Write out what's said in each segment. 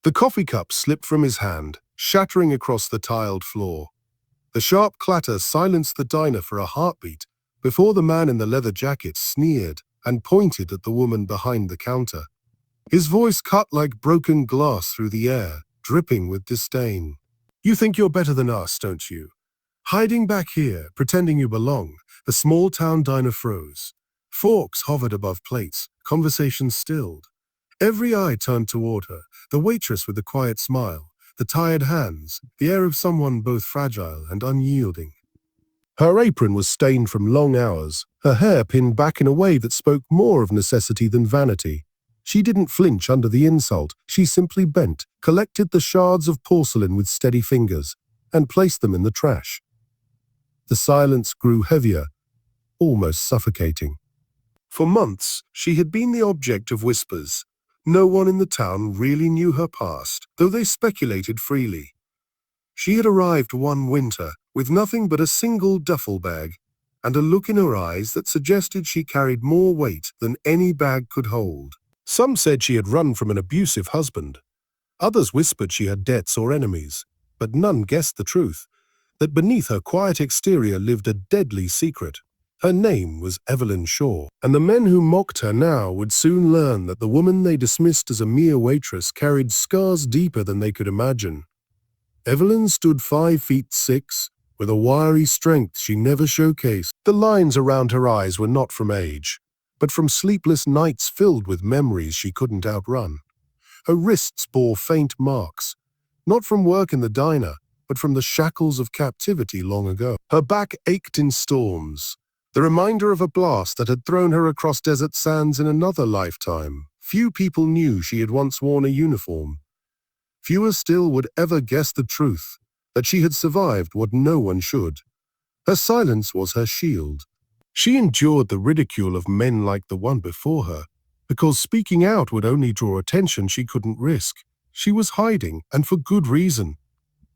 The coffee cup slipped from his hand, shattering across the tiled floor. The sharp clatter silenced the diner for a heartbeat before the man in the leather jacket sneered and pointed at the woman behind the counter. His voice cut like broken glass through the air, dripping with disdain. "You think you're better than us, don't you? Hiding back here, pretending you belong." The small-town diner froze. Forks hovered above plates, conversation stilled. Every eye turned toward her, the waitress with the quiet smile, the tired hands, the air of someone both fragile and unyielding. Her apron was stained from long hours, her hair pinned back in a way that spoke more of necessity than vanity. She didn't flinch under the insult, she simply bent, collected the shards of porcelain with steady fingers, and placed them in the trash. The silence grew heavier, almost suffocating. For months, she had been the object of whispers. No one in the town really knew her past, though they speculated freely. She had arrived one winter with nothing but a single duffel bag and a look in her eyes that suggested she carried more weight than any bag could hold. Some said she had run from an abusive husband. Others whispered she had debts or enemies, but none guessed the truth, that beneath her quiet exterior lived a deadly secret. Her name was Evelyn Shaw, and the men who mocked her now would soon learn that the woman they dismissed as a mere waitress carried scars deeper than they could imagine. Evelyn stood 5'6", with a wiry strength she never showcased. The lines around her eyes were not from age, but from sleepless nights filled with memories she couldn't outrun. Her wrists bore faint marks, not from work in the diner, but from the shackles of captivity long ago. Her back ached in storms, the reminder of a blast that had thrown her across desert sands in another lifetime. Few people knew she had once worn a uniform. Fewer still would ever guess the truth, that she had survived what no one should. Her silence was her shield. She endured the ridicule of men like the one before her, because speaking out would only draw attention she couldn't risk. She was hiding, and for good reason.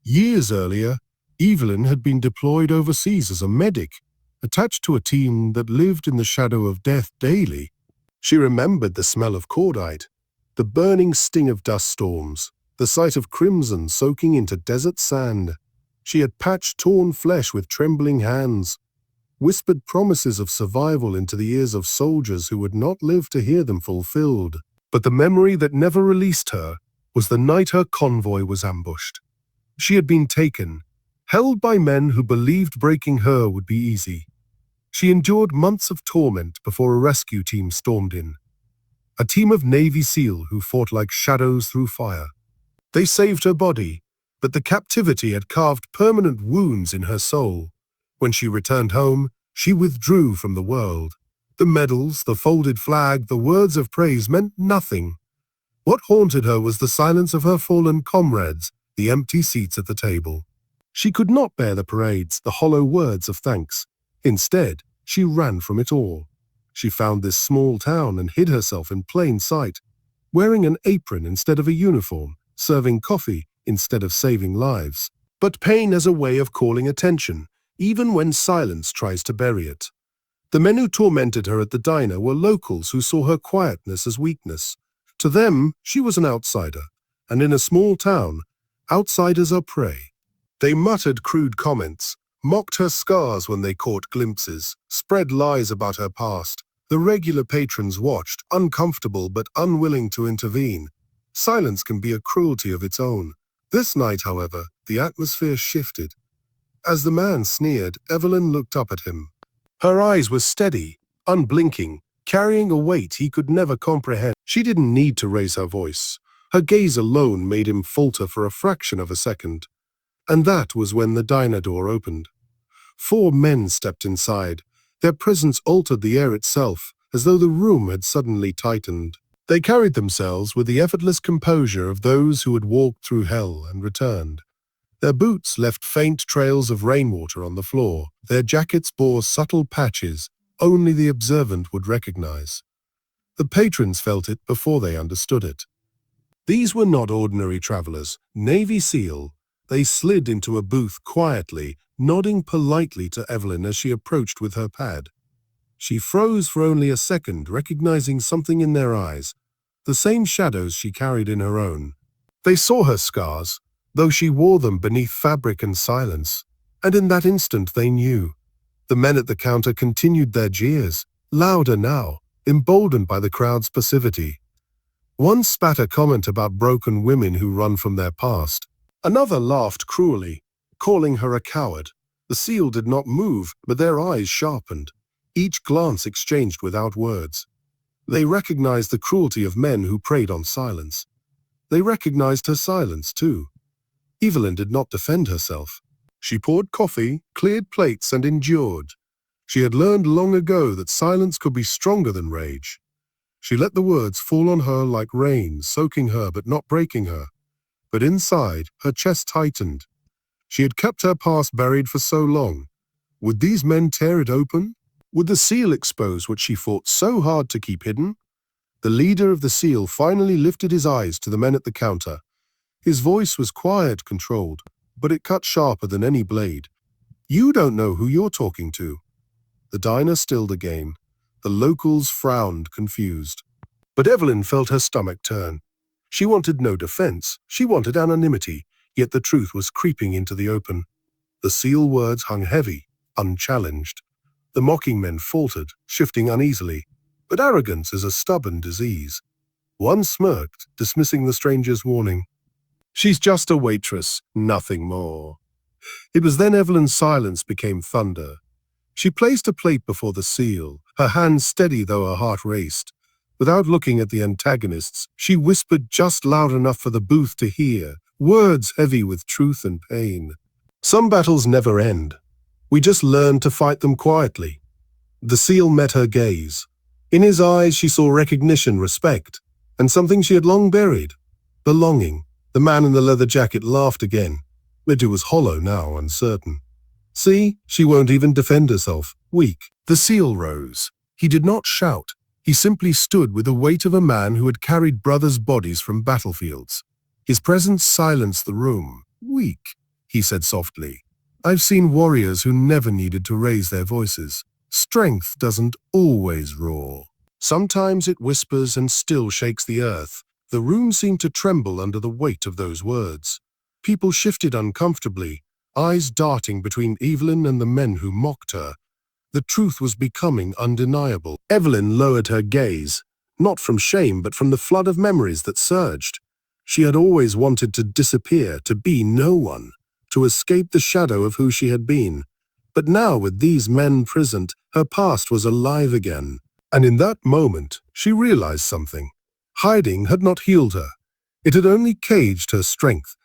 Years earlier, Evelyn had been deployed overseas as a medic, attached to a team that lived in the shadow of death daily. She remembered the smell of cordite, the burning sting of dust storms, the sight of crimson soaking into desert sand. She had patched torn flesh with trembling hands, whispered promises of survival into the ears of soldiers who would not live to hear them fulfilled. But the memory that never released her was the night her convoy was ambushed. She had been taken, held by men who believed breaking her would be easy. She endured months of torment before a rescue team stormed in. A team of Navy SEAL who fought like shadows through fire. They saved her body, but the captivity had carved permanent wounds in her soul. When she returned home, she withdrew from the world. The medals, the folded flag, the words of praise meant nothing. What haunted her was the silence of her fallen comrades, the empty seats at the table. She could not bear the parades, the hollow words of thanks. Instead, she ran from it all. She found this small town and hid herself in plain sight, wearing an apron instead of a uniform, serving coffee instead of saving lives. But pain has a way of calling attention, even when silence tries to bury it. The men who tormented her at the diner were locals who saw her quietness as weakness. To them, she was an outsider, and in a small town, outsiders are prey. They muttered crude comments, mocked her scars when they caught glimpses, spread lies about her past. The regular patrons watched, uncomfortable but unwilling to intervene. Silence can be a cruelty of its own. This night, however, the atmosphere shifted. As the man sneered, Evelyn looked up at him. Her eyes were steady, unblinking, carrying a weight he could never comprehend. She didn't need to raise her voice. Her gaze alone made him falter for a fraction of a second. And that was when the diner door opened. 4 men stepped inside. Their presence altered the air itself, as though the room had suddenly tightened. They carried themselves with the effortless composure of those who had walked through hell and returned. Their boots left faint trails of rainwater on the floor. Their jackets bore subtle patches only the observant would recognize. The patrons felt it before they understood it. These were not ordinary travelers, Navy SEAL. They slid into a booth quietly, nodding politely to Evelyn as she approached with her pad. She froze for only a second, recognizing something in their eyes, the same shadows she carried in her own. They saw her scars, though she wore them beneath fabric and silence, and in that instant they knew. The men at the counter continued their jeers, louder now, emboldened by the crowd's passivity. One spat a comment about broken women who run from their past. Another laughed cruelly, calling her a coward. The seal did not move, but their eyes sharpened. Each glance exchanged without words. They recognized the cruelty of men who preyed on silence. They recognized her silence, too. Evelyn did not defend herself. She poured coffee, cleared plates, and endured. She had learned long ago that silence could be stronger than rage. She let the words fall on her like rain, soaking her but not breaking her. But inside, her chest tightened. She had kept her past buried for so long. Would these men tear it open? Would the seal expose what she fought so hard to keep hidden? The leader of the seal finally lifted his eyes to the men at the counter. His voice was quiet, controlled, but it cut sharper than any blade. "You don't know who you're talking to." The diner stilled again. The locals frowned, confused. But Evelyn felt her stomach turn. She wanted no defense. She wanted anonymity, yet the truth was creeping into the open. The seal words hung heavy, unchallenged. The mocking men faltered, shifting uneasily. But arrogance is a stubborn disease. One smirked, dismissing the stranger's warning. "She's just a waitress, nothing more." It was then Evelyn's silence became thunder. She placed a plate before the seal, her hand steady though her heart raced. Without looking at the antagonists, she whispered just loud enough for the booth to hear, words heavy with truth and pain. "Some battles never end. We just learn to fight them quietly." The seal met her gaze. In his eyes she saw recognition, respect, and something she had long buried, belonging. The man in the leather jacket laughed again, but it was hollow now, uncertain. "See, she won't even defend herself. Weak." The seal rose. He did not shout. He simply stood with the weight of a man who had carried brothers' bodies from battlefields. His presence silenced the room. "Weak," he said softly. "I've seen warriors who never needed to raise their voices. Strength doesn't always roar. Sometimes it whispers and still shakes the earth." The room seemed to tremble under the weight of those words. People shifted uncomfortably, eyes darting between Evelyn and the men who mocked her. The truth was becoming undeniable. Evelyn lowered her gaze, not from shame but from the flood of memories that surged. She had always wanted to disappear, to be no one, to escape the shadow of who she had been. But now, with these men present, her past was alive again. And in that moment, she realized something. Hiding had not healed her. It had only caged her strength.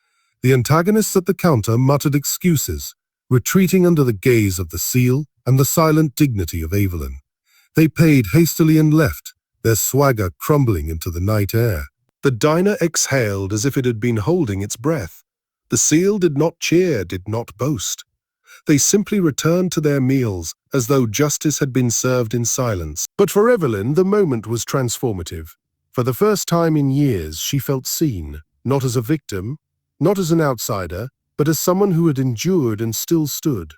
The antagonists at the counter muttered excuses, retreating under the gaze of the seal and the silent dignity of Evelyn. They paid hastily and left, their swagger crumbling into the night air. The diner exhaled as if it had been holding its breath. The seal did not cheer, did not boast. They simply returned to their meals, as though justice had been served in silence. But for Evelyn, the moment was transformative. For the first time in years, she felt seen, not as a victim, not as an outsider, but as someone who had endured and still stood.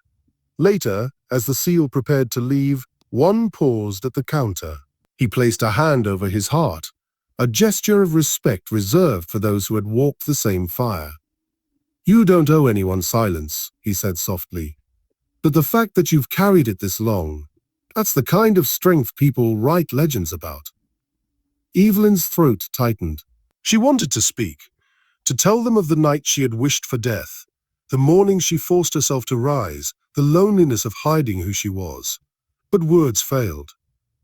Later, as the seal prepared to leave, one paused at the counter. He placed a hand over his heart, a gesture of respect reserved for those who had walked the same fire. "You don't owe anyone silence," he said softly. "But the fact that you've carried it this long, that's the kind of strength people write legends about." Evelyn's throat tightened. She wanted to speak, to tell them of the night she had wished for death, the morning she forced herself to rise, the loneliness of hiding who she was. But words failed.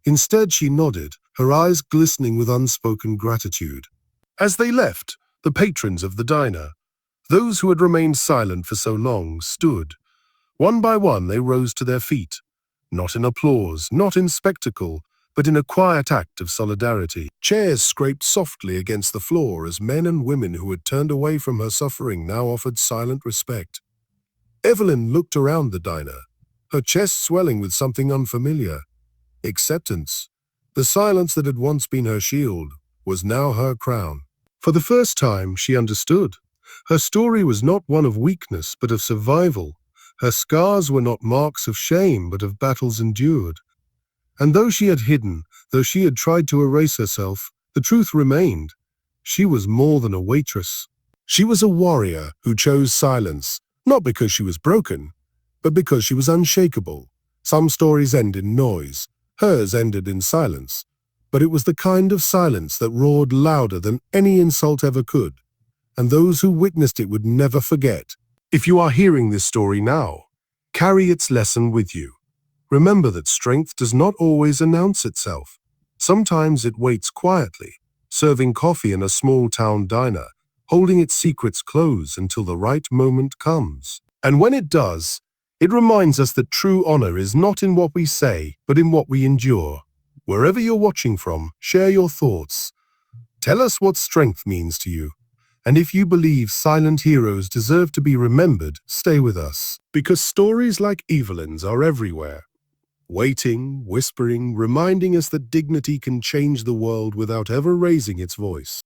Instead, she nodded, her eyes glistening with unspoken gratitude. As they left, the patrons of the diner, those who had remained silent for so long, stood. One by one, they rose to their feet, not in applause, not in spectacle, but in a quiet act of solidarity. Chairs scraped softly against the floor as men and women who had turned away from her suffering now offered silent respect. Evelyn looked around the diner, her chest swelling with something unfamiliar. Acceptance. The silence that had once been her shield was now her crown. For the first time, she understood. Her story was not one of weakness, but of survival. Her scars were not marks of shame, but of battles endured. And though she had hidden, though she had tried to erase herself, the truth remained. She was more than a waitress. She was a warrior who chose silence, not because she was broken, but because she was unshakable. Some stories end in noise. Hers ended in silence. But it was the kind of silence that roared louder than any insult ever could, and those who witnessed it would never forget. If you are hearing this story now, carry its lesson with you. Remember that strength does not always announce itself. Sometimes it waits quietly, serving coffee in a small-town diner, holding its secrets close until the right moment comes. And when it does, it reminds us that true honor is not in what we say, but in what we endure. Wherever you're watching from, share your thoughts. Tell us what strength means to you. And if you believe silent heroes deserve to be remembered, stay with us. Because stories like Evelyn's are everywhere. Waiting, whispering, reminding us that dignity can change the world without ever raising its voice.